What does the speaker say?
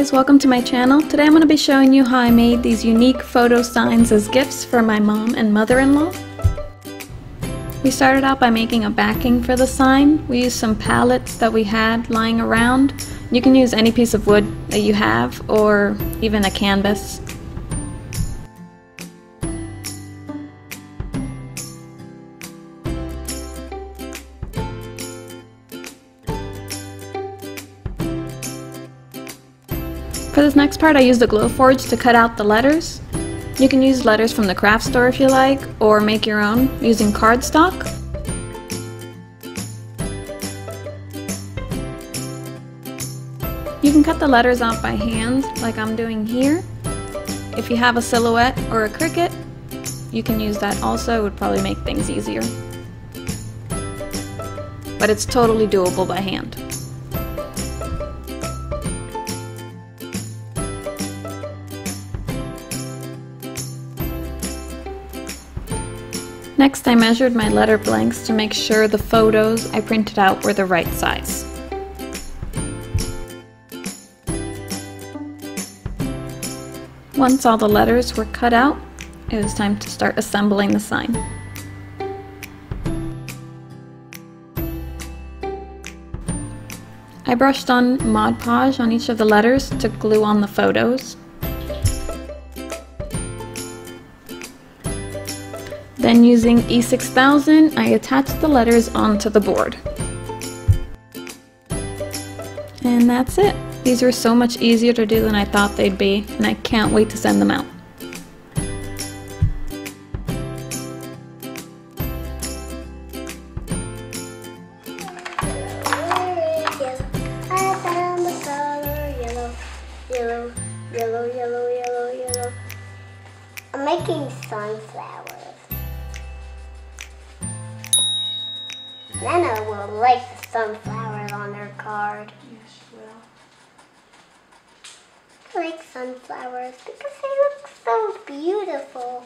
guys, welcome to my channel. Today I'm going to be showing you how I made these unique photo signs as gifts for my mom and mother-in-law. We started out by making a backing for the sign. We used some pallets that we had lying around. You can use any piece of wood that you have or even a canvas. For this next part I used the glowforge to cut out the letters. You can use letters from the craft store if you like, or make your own using cardstock. You can cut the letters out by hand like I'm doing here. If you have a silhouette or a cricut, you can use that also. It would probably make things easier. But it's totally doable by hand. Next, I measured my letter blanks to make sure the photos I printed out were the right size. Once all the letters were cut out, it was time to start assembling the sign. I brushed on Mod Podge on each of the letters to glue on the photos. Then using E6000, I attached the letters onto the board. And that's it. These were so much easier to do than I thought they'd be, and I can't wait to send them out. Yellow. I'm making sunflowers. Nana will like the sunflowers on her card. Yes, she will. I like sunflowers because they look so beautiful.